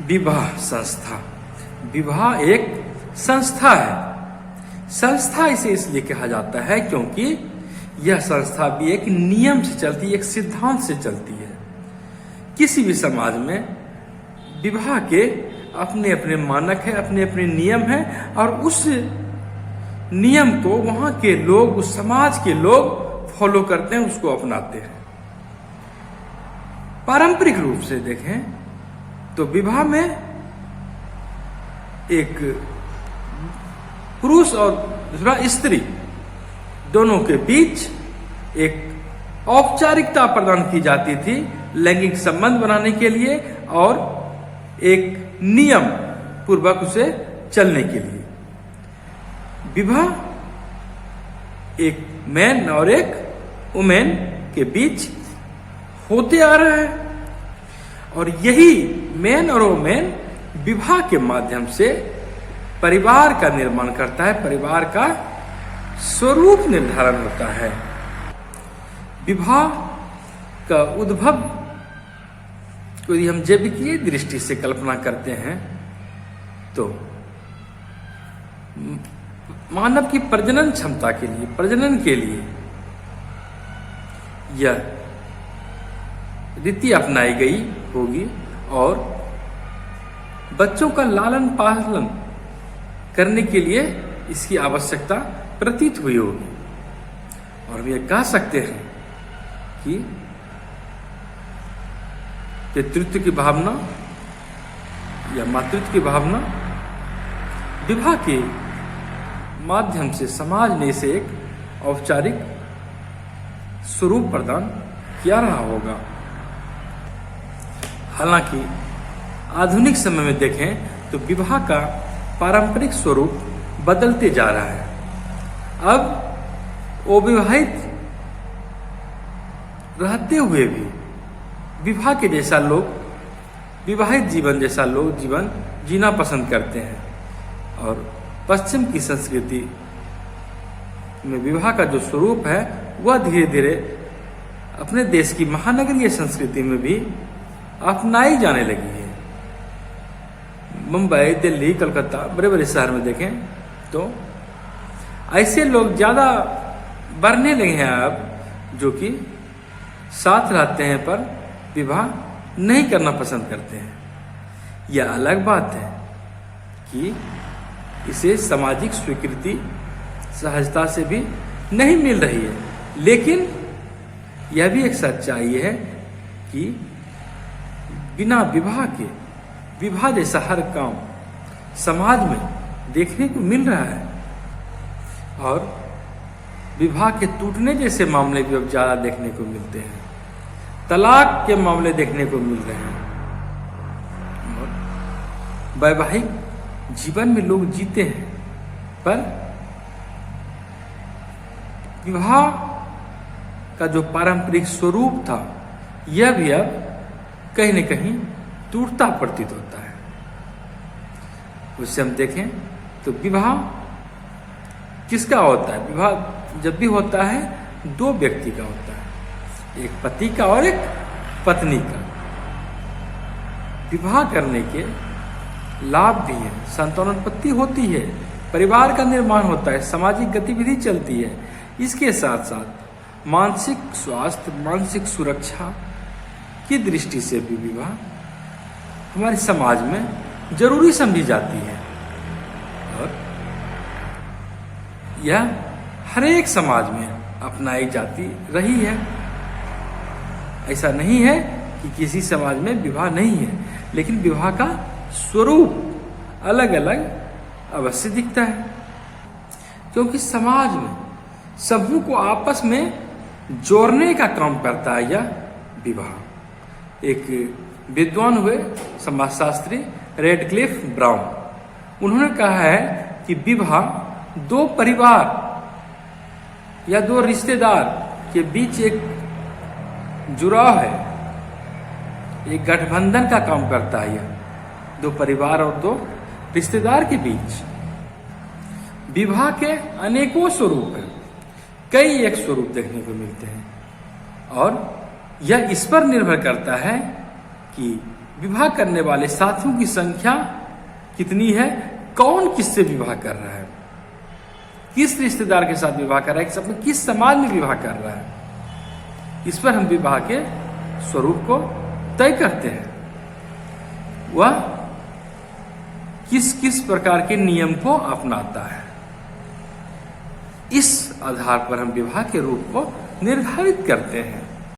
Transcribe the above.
विवाह संस्था। विवाह एक संस्था है। संस्था इसे इसलिए कहा जाता है क्योंकि यह संस्था भी एक नियम से चलती है, एक सिद्धांत से चलती है। किसी भी समाज में विवाह के अपने अपने मानक है, अपने अपने नियम है, और उस नियम को वहां के लोग, उस समाज के लोग फॉलो करते हैं, उसको अपनाते हैं। पारंपरिक रूप से देखें तो विवाह में एक पुरुष और दूसरा स्त्री दोनों के बीच एक औपचारिकता प्रदान की जाती थी लैंगिक संबंध बनाने के लिए और एक नियम पूर्वक उसे चलने के लिए। विवाह एक मैन और एक वुमेन के बीच होते आ रहा है, और यही मैन और वुमेन विवाह के माध्यम से परिवार का निर्माण करता है, परिवार का स्वरूप निर्धारण होता है। विवाह का उद्भव यदि हम जैविकीय दृष्टि से कल्पना करते हैं तो मानव की प्रजनन क्षमता के लिए, प्रजनन के लिए यह रीति अपनाई गई होगी और बच्चों का लालन पालन करने के लिए इसकी आवश्यकता प्रतीत हुई होगी। और हम ये कह सकते हैं कि पितृत्व की भावना या मातृत्व की भावना विवाह के माध्यम से समाज ने इसे एक औपचारिक स्वरूप प्रदान किया रहा होगा। हालांकि आधुनिक समय में देखें तो विवाह का पारंपरिक स्वरूप बदलते जा रहा है। अब अविवाहित रहते हुए भी विवाह के जैसा लोग, विवाहित जीवन जैसा लोग जीवन जीना पसंद करते हैं, और पश्चिम की संस्कृति में विवाह का जो स्वरूप है वह धीरे धीरे अपने देश की महानगरीय संस्कृति में भी अपनाई जाने लगी है। मुंबई, दिल्ली, कलकत्ता, बड़े बड़े शहर में देखें तो ऐसे लोग ज्यादा बढ़ने लगे हैं अब, जो कि साथ रहते हैं पर विवाह नहीं करना पसंद करते हैं। यह अलग बात है कि इसे सामाजिक स्वीकृति सहजता से भी नहीं मिल रही है, लेकिन यह भी एक सच्चाई है कि बिना विवाह के, विवाह जैसा हर काम समाज में देखने को मिल रहा है, और विवाह के टूटने जैसे मामले भी अब ज्यादा देखने को मिलते हैं। तलाक के मामले देखने को मिल रहे हैं। वैवाहिक जीवन में लोग जीते हैं, पर विवाह का जो पारंपरिक स्वरूप था यह भी अब कहीं न कहीं टूटता प्रतीत होता है। उससे हम देखें तो विवाह किसका होता है? विवाह जब भी होता है दो व्यक्ति का होता है, एक पति का और एक पत्नी का। विवाह करने के लाभ भी हैं, संतानोत्पत्ति होती है, परिवार का निर्माण होता है, सामाजिक गतिविधि चलती है। इसके साथ साथ मानसिक स्वास्थ्य, मानसिक सुरक्षा की दृष्टि से भी विवाह हमारे समाज में जरूरी समझी जाती है, और यह हर एक समाज में अपनाई जाती रही है। ऐसा नहीं है कि किसी समाज में विवाह नहीं है, लेकिन विवाह का स्वरूप अलग अलग अवश्य दिखता है, क्योंकि समाज में समूह को आपस में जोड़ने का काम करता है यह विवाह। एक विद्वान हुए समाजशास्त्री रेडक्लिफ ब्राउन, उन्होंने कहा है कि विवाह दो परिवार या दो रिश्तेदार के बीच एक जुड़ाव है, एक गठबंधन का काम करता है। यह दो परिवार और दो रिश्तेदार के बीच। विवाह के अनेकों स्वरूप हैं, कई एक स्वरूप देखने को मिलते हैं, और यह इस पर निर्भर करता है कि विवाह करने वाले साथियों की संख्या कितनी है, कौन किससे विवाह कर रहा है, किस रिश्तेदार के साथ विवाह कर रहा है, किस समाज में विवाह कर रहा है। इस पर हम विवाह के स्वरूप को तय करते हैं। वह किस किस प्रकार के नियम को अपनाता है, इस आधार पर हम विवाह के रूप को निर्धारित करते हैं।